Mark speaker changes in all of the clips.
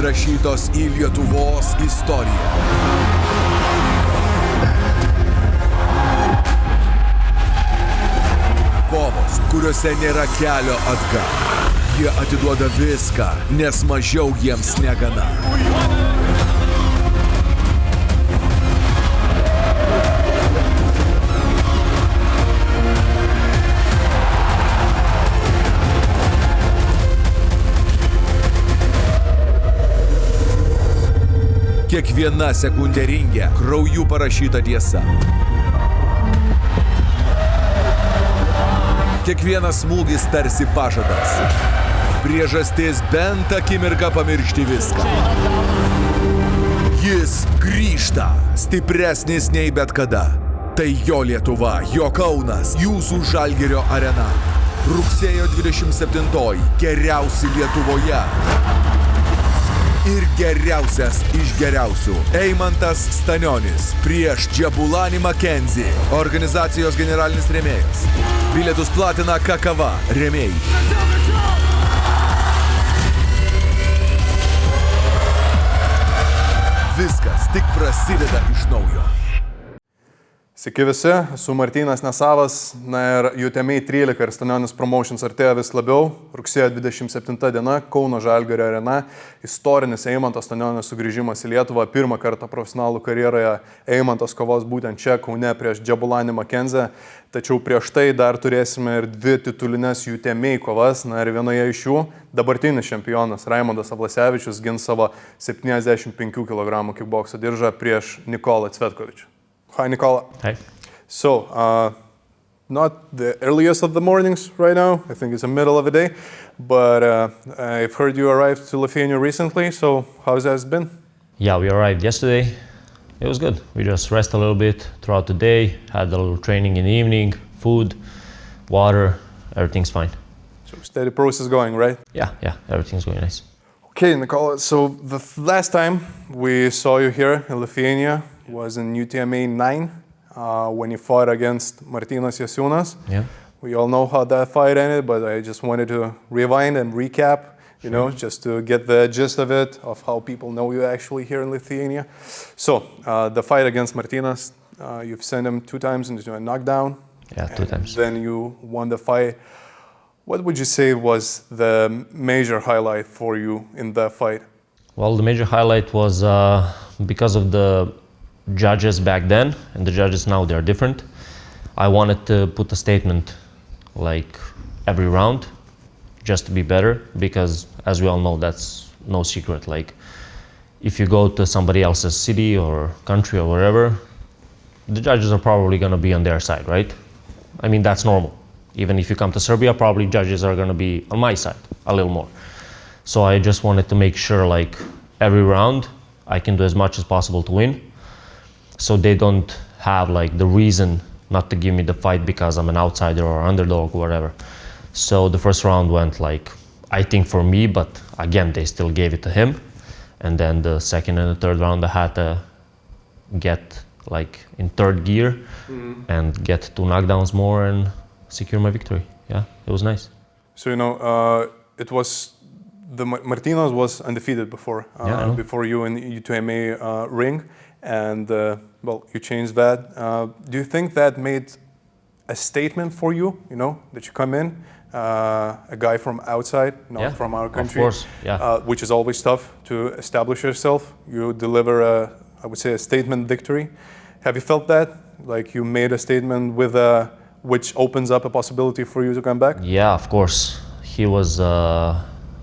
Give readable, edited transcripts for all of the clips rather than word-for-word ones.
Speaker 1: įrašytos į Lietuvos istoriją. Kovos, kuriuose nėra kelio atgal. Jie atiduoda viską, nes mažiau jiems negana. Kiekviena sekundė ringe krauju parašyta tiesa. Kiekvienas smūgis tarsi pažadas. Priežastis bent akimirką pamiršti viską. Jis grįžta, stipresnis nei bet kada. Tai jo Lietuva, jo Kaunas, jūsų Žalgirio arena. Rugsėjo 27, geriausi Lietuvoje. Ir geriausias iš geriausių. Eimantas Stanionis prieš Džabulanį Makenzį. Organizacijos generalinis rėmėjas. Bilietus platina Kakava rėmėjai. Viskas tik prasideda iš naujo.
Speaker 2: Sveiki visi, esu Martynas Nesavas, ir UTMA.lt ir Stanioninis Promotions artėja vis labiau. Rugsėjo 27 diena, Kauno Žalgirio arena, istorinis Eimantas Stanionis sugrįžimas į Lietuvą. Pirmą kartą profesionalų karjeroje Eimantas kovos būtent čia, Kaune, prieš Džabulanį Makenzį. Tačiau prieš tai dar turėsime ir dvi titulinės UTMA kovas, ir vienoje iš jų dabartinis čempionas Raimondas Avlasevičius gins savo 75 kg kikbokso diržą prieš Nikolą Cvetkovičių. Hi, Nikola.
Speaker 3: Hi.
Speaker 2: So, not the earliest of the mornings right now. I think it's the middle of the day. But I've heard you arrived to Lithuania recently. So, how's that been?
Speaker 3: Yeah, we arrived yesterday. It was good. We just rested a little bit throughout the day, had a little training in the evening, food, water, everything's fine.
Speaker 2: So, steady process going, right?
Speaker 3: Yeah, everything's going nice.
Speaker 2: Okay, Nikola. So, the last time we saw you here in Lithuania was in UTMA 9 when you fought against Martynas Jasiūnas.
Speaker 3: Yeah.
Speaker 2: We all know how that fight ended, but I just wanted to rewind and recap, just to get the gist of it, of how people know you actually here in Lithuania. So, the fight against Martynas, you've sent him 2 times into a knockdown.
Speaker 3: Yeah, 2 times.
Speaker 2: Then you won the fight. What would you say was the major highlight for you in that fight?
Speaker 3: Well, the major highlight was because of the judges back then and the judges now, they are different. I wanted to put a statement like every round just to be better, because as we all know, that's no secret. Like if you go to somebody else's city or country or wherever, the judges are probably going to be on their side, right? I mean, that's normal. Even if you come to Serbia, probably judges are going to be on my side a little more. So I just wanted to make sure like every round I can do as much as possible to win. So they don't have like the reason not to give me the fight because I'm an outsider or underdog or whatever. So the first round went like, I think for me, but again, they still gave it to him. And then the second and the third round I had to get like in third gear and get 2 knockdowns more and secure my victory. Yeah, it was nice.
Speaker 2: So, it was, Martynas was undefeated before, before you in the UTMA ring. And, you changed that. Do you think that made a statement for you, that you come in, a guy from outside, not from our country,
Speaker 3: of course, yeah.
Speaker 2: Which is always tough to establish yourself. You deliver, I would say, a statement victory. Have you felt that? Like you made a statement with which opens up a possibility for you to come back?
Speaker 3: Yeah, of course. He was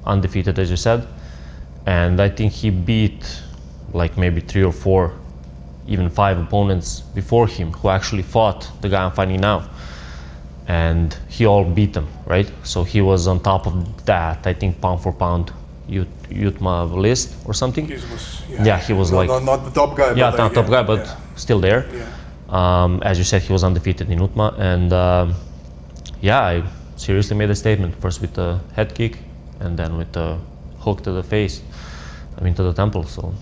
Speaker 3: undefeated, as you said. And I think he beat like maybe 3 or 4, even 5 opponents before him who actually fought the guy I'm fighting now. And he all beat them, right? So he was on top of that, I think pound for pound, UTMA list or something.
Speaker 2: He was,
Speaker 3: he was like...
Speaker 2: Not the top guy.
Speaker 3: Yeah, not top guy, but still there. Yeah. As you said, he was undefeated in UTMA. And I seriously made a statement, first with a head kick and then with a hook to the face, to the temple. So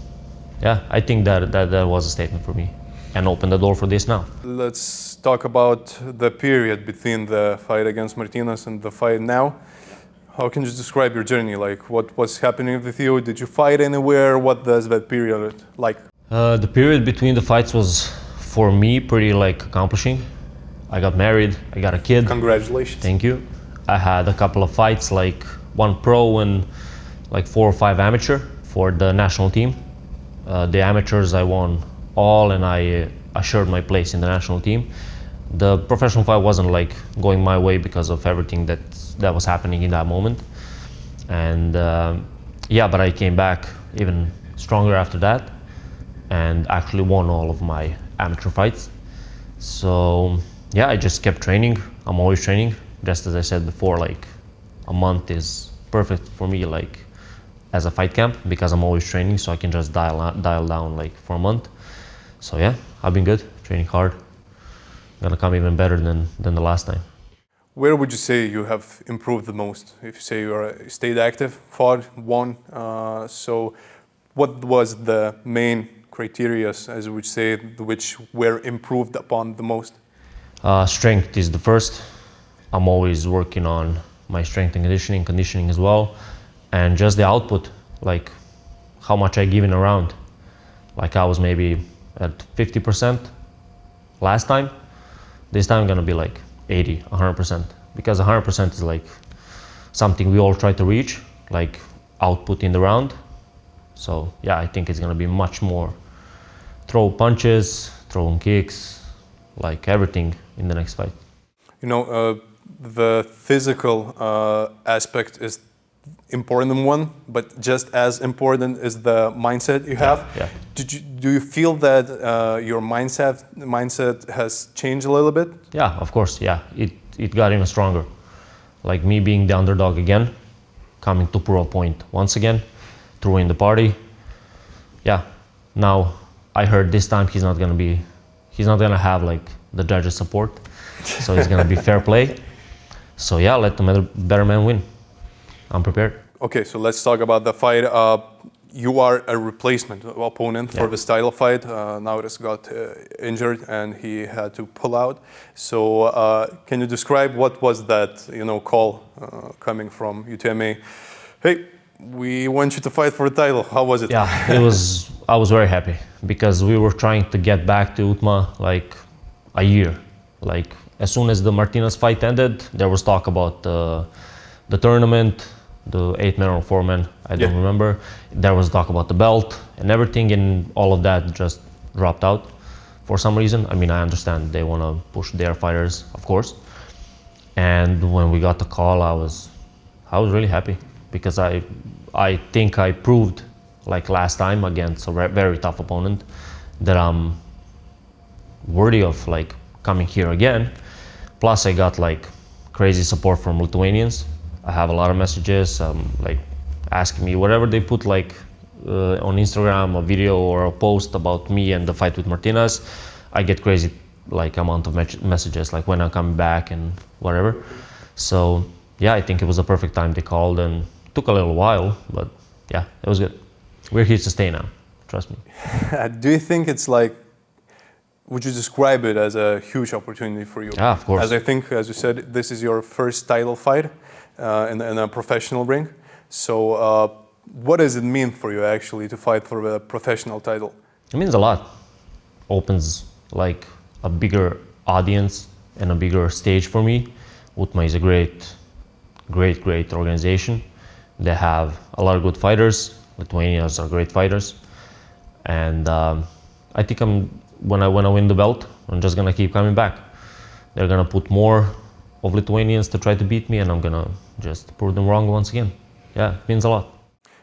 Speaker 3: yeah, I think that was a statement for me and opened the door for this now.
Speaker 2: Let's talk about the period between the fight against Martynas and the fight now. How can you describe your journey? Like, what was happening with you? Did you fight anywhere? What does that period like?
Speaker 3: The period between the fights was, for me, pretty like accomplishing. I got married, I got a kid.
Speaker 2: Congratulations.
Speaker 3: Thank you. I had a couple of fights, like one pro and like 4 or 5 amateur for the national team. The amateurs I won all, and I assured my place in the national team. The professional fight wasn't like going my way because of everything that was happening in that moment. And yeah, but I came back even stronger after that and actually won all of my amateur fights. So yeah, I just kept training. I'm always training. Just as I said before, like a month is perfect for me, like as a fight camp, because I'm always training, so I can just dial down like for a month. So yeah, I've been good, training hard. Gonna come even better than the last time.
Speaker 2: Where would you say you have improved the most? If you say you stayed active, fought, won, so what was the main criteria, as you would say, which were improved upon the most?
Speaker 3: Strength is the first. I'm always working on my strength and conditioning as well, and just the output, like how much I give in a round. Like I was maybe at 50% last time. This time I'm gonna be like 80, 100%, because 100% is like something we all try to reach, like output in the round. So yeah, I think it's gonna be much more throw punches, throwing kicks, like everything in the next fight.
Speaker 2: You know, the physical aspect is important one, but just as important is the mindset you have.
Speaker 3: Yeah.
Speaker 2: Do you feel that your mindset has changed a little bit?
Speaker 3: Yeah, of course. Yeah, it got even stronger. Like me being the underdog again, coming to prove a point once again, throwing the party. Yeah, now I heard this time he's not gonna have like the judges' support, so it's gonna be fair play. So yeah, let the better man win. I'm prepared.
Speaker 2: Okay, so let's talk about the fight. You are a replacement opponent for this title fight. Nauris got injured and he had to pull out. So can you describe what was that, call coming from UTMA? Hey, we want you to fight for the title. How was it?
Speaker 3: Yeah, I was very happy because we were trying to get back to UTMA like a year. Like as soon as the Martinez fight ended, there was talk about the tournament, the 8-man or 4-man, I don't remember. There was talk about the belt and everything, and all of that just dropped out for some reason. I mean, I understand they want to push their fighters, of course. And when we got the call, I was really happy because I think I proved, like last time against a very tough opponent, that I'm worthy of like coming here again. Plus, I got like crazy support from Lithuanians. I have a lot of messages, like asking me whatever they put like on Instagram, a video or a post about me and the fight with Martinez. I get crazy like amount of messages, like when I'm coming back and whatever. So yeah, I think it was a perfect time they called, and took a little while, but yeah, it was good. We're here to stay now, trust me.
Speaker 2: Do you think it's like, would you describe it as a huge opportunity for you?
Speaker 3: Yeah, of course.
Speaker 2: As I think, as you said, this is your first title fight in a professional ring. So what does it mean for you actually to fight for a professional title?
Speaker 3: It means a lot. Opens like a bigger audience and a bigger stage for me. UTMA is a great organization. They have a lot of good fighters. Lithuanians are great fighters. And I think when I win the belt, I'm just gonna keep coming back. They're gonna put more of Lithuanians to try to beat me, and I'm gonna just prove them wrong once again. Yeah, it means a lot.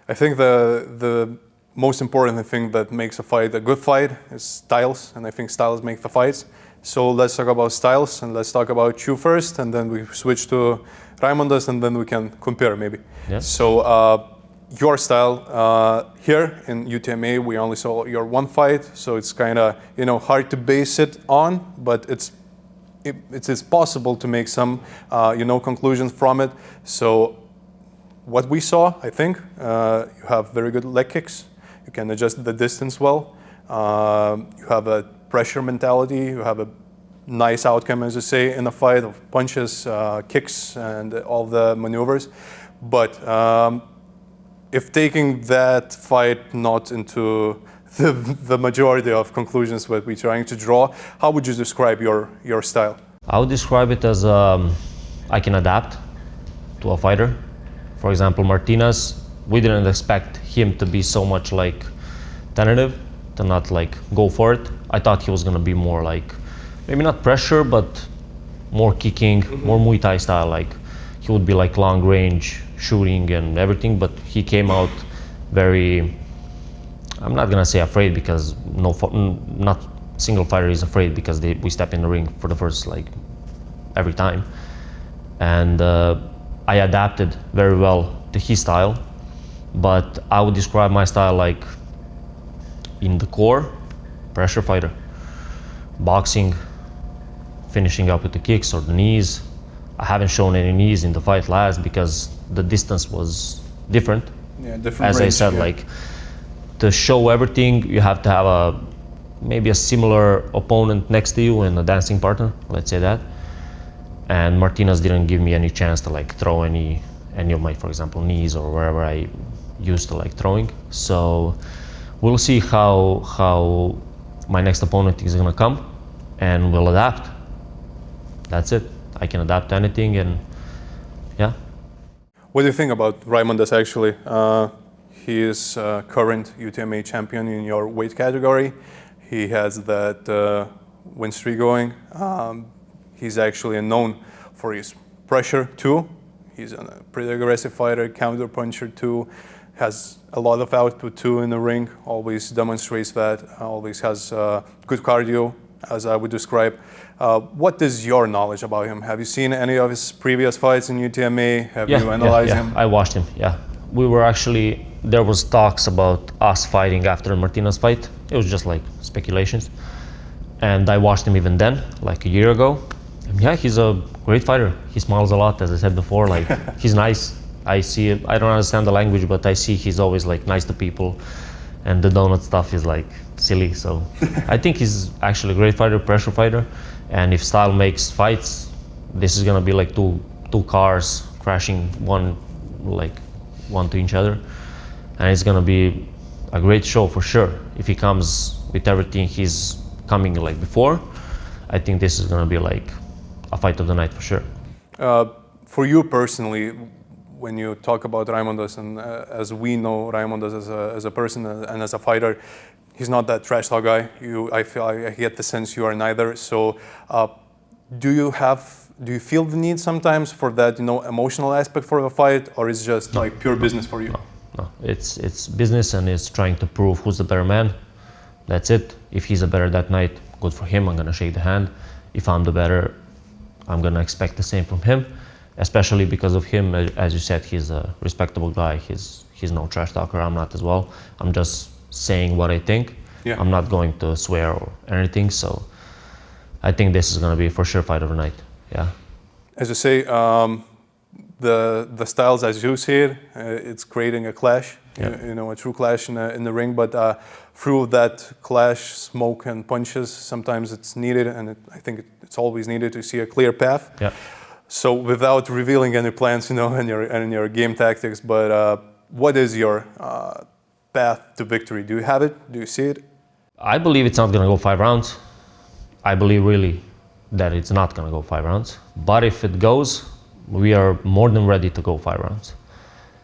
Speaker 2: I think the most important thing that makes a fight a good fight is styles, and I think styles make the fights. So let's talk about styles, and let's talk about you first, and then we switch to Raimondas, and then we can compare maybe.
Speaker 3: Yeah.
Speaker 2: So your style here in UTMA, we only saw your one fight, so it's kind of hard to base it on, but it's possible to make some conclusions from it. So what we saw, I think, you have very good leg kicks. You can adjust the distance well. You have a pressure mentality. You have a nice outcome, as you say, in a fight of punches, kicks, and all the maneuvers. But if taking that fight not into the majority of conclusions that we're trying to draw, how would you describe your style?
Speaker 3: I would describe it as I can adapt to a fighter. For example, Martinez, we didn't expect him to be so much like tentative, to not like go for it. I thought he was gonna be more like, maybe not pressure, but more kicking, more Muay Thai style. Like he would be like long range shooting and everything, but he came out very, I'm not gonna say afraid, because not single fighter is afraid, because we step in the ring for the first like every time. And I adapted very well to his style, but I would describe my style like in the core, pressure fighter. Boxing, finishing up with the kicks or the knees. I haven't shown any knees in the fight last because the distance was different.
Speaker 2: Yeah, different
Speaker 3: As
Speaker 2: range,
Speaker 3: I said,
Speaker 2: yeah.
Speaker 3: like to show everything, you have to have maybe a similar opponent next to you and a dancing partner, let's say that. And Martinez didn't give me any chance to like throw any of my, for example, knees or wherever I used to like throwing. So we'll see how my next opponent is gonna come, and we'll adapt. That's it. I can adapt to anything, and yeah.
Speaker 2: What do you think about Raimondas actually? He is current UTMA champion in your weight category. He has that win streak going. He's actually known for his pressure too. He's a pretty aggressive fighter, counter puncher too. Has a lot of output too in the ring. Always demonstrates that. Always has good cardio, as I would describe. What is your knowledge about him? Have you seen any of his previous fights in UTMA? Have you analyzed him?
Speaker 3: I watched him, yeah. We were actually, there was talks about us fighting after the Martinez fight. It was just like speculations. And I watched him even then, like a year ago. And yeah, he's a great fighter. He smiles a lot, as I said before, like he's nice. I see it, I don't understand the language, but I see he's always like nice to people. And the donut stuff is like silly. So I think he's actually a great fighter, pressure fighter. And if style makes fights, this is gonna be like two cars crashing one to each other. And it's gonna be a great show for sure. If he comes with everything he's coming like before, I think this is gonna be like a fight of the night for sure.
Speaker 2: For you personally, when you talk about Raimondas, and as we know Raimondas as a person and as a fighter, he's not that trash talk guy. I get the sense you are neither. So, do you feel the need sometimes for that, emotional aspect for a fight, or is it just like pure business for you?
Speaker 3: No, it's business, and it's trying to prove who's the better man. That's it. If he's a better that night, good for him. I'm gonna shake the hand. If I'm the better, I'm gonna expect the same from him. Especially because of him, as you said, he's a respectable guy. He's no trash talker. I'm not as well. I'm just saying what I think.
Speaker 2: Yeah.
Speaker 3: I'm not going to swear or anything. So I think this is gonna be for sure fight of the night. Yeah.
Speaker 2: As you say, the styles as you see it, it's creating a clash.
Speaker 3: Yeah.
Speaker 2: A true clash in the ring. But through that clash, smoke and punches, sometimes it's needed, and I think it's always needed to see a clear path.
Speaker 3: Yeah.
Speaker 2: So without revealing any plans, and your game tactics, but what is your path to victory? Do you have it? Do you see it?
Speaker 3: I believe it's not gonna go 5 rounds. I believe really that it's not gonna go 5 rounds. But if it goes, we are more than ready to go 5 rounds.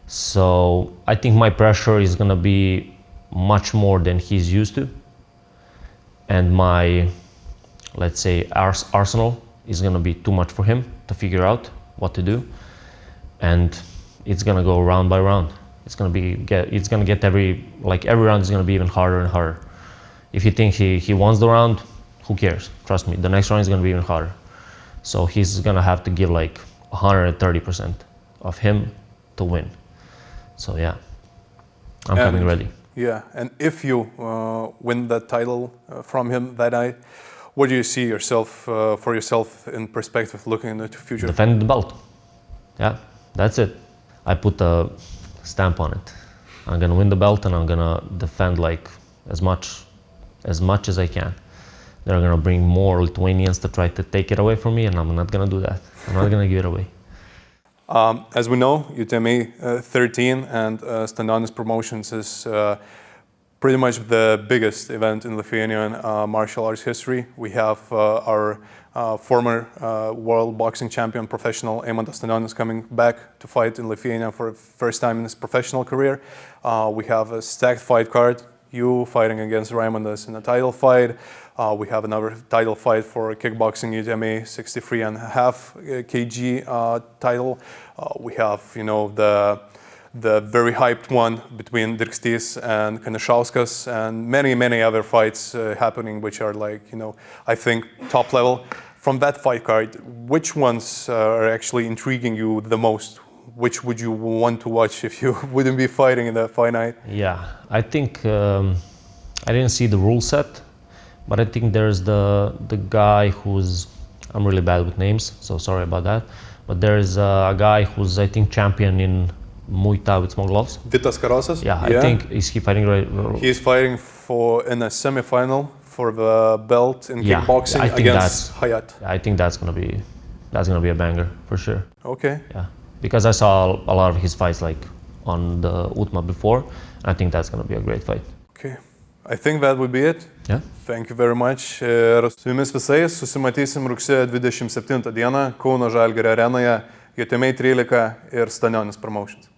Speaker 3: So I think my pressure is gonna be much more than he's used to. And my, let's say, arsenal is gonna be too much for him to figure out what to do. And it's gonna go round by round. It's gonna get every round is gonna be even harder and harder. If you think he wants the round, who cares? Trust me, the next round is gonna be even harder. So he's gonna have to give like 130% of him to win. So yeah, I'm coming ready.
Speaker 2: Yeah, and if you win that title from him that night, what do you see for yourself in perspective looking into the future?
Speaker 3: Defend the belt. Yeah, that's it. I put a stamp on it. I'm gonna win the belt, and I'm gonna defend like as much as I can. They're gonna bring more Lithuanians to try to take it away from me, and I'm not gonna do that. I'm not gonna give it away.
Speaker 2: As we know, UTMA 13 and Stanionis Promotions is pretty much the biggest event in Lithuanian martial arts history. We have our former world boxing champion, professional Raimondas Avlasevičius, coming back to fight in Lithuania for the first time in his professional career. We have a stacked fight card, you fighting against Raimondas in a title fight. We have another title fight for kickboxing UTMA 63.5 kg title. We have, the very hyped one between Diržas and Kanišauskas, and many other fights happening, which are I think top level. From that fight card, which ones are actually intriguing you the most? Which would you want to watch if you wouldn't be fighting in that fight night?
Speaker 3: Yeah, I think I didn't see the rule set, but I think there's the guy who's, I'm really bad with names, so sorry about that, but there's a guy who's, I think, champion in Muay Thai with small gloves.
Speaker 2: Vitas Karosas?
Speaker 3: Yeah, I think, is he fighting right?
Speaker 2: He's fighting in a semi-final for the belt in kickboxing against Hayat.
Speaker 3: I think that's gonna be a banger for sure.
Speaker 2: Okay.
Speaker 3: Yeah, because I saw a lot of his fights on the UTMA before, and I think that's gonna be a great fight.
Speaker 2: Okay. I think that would be it.
Speaker 3: Yeah.
Speaker 2: Thank you very much. Ir su jumis visais susimatysim rugsėjo 27 dieną Kauno Žalgirio arenoje, UTMA 13 ir Stanionis Promotions.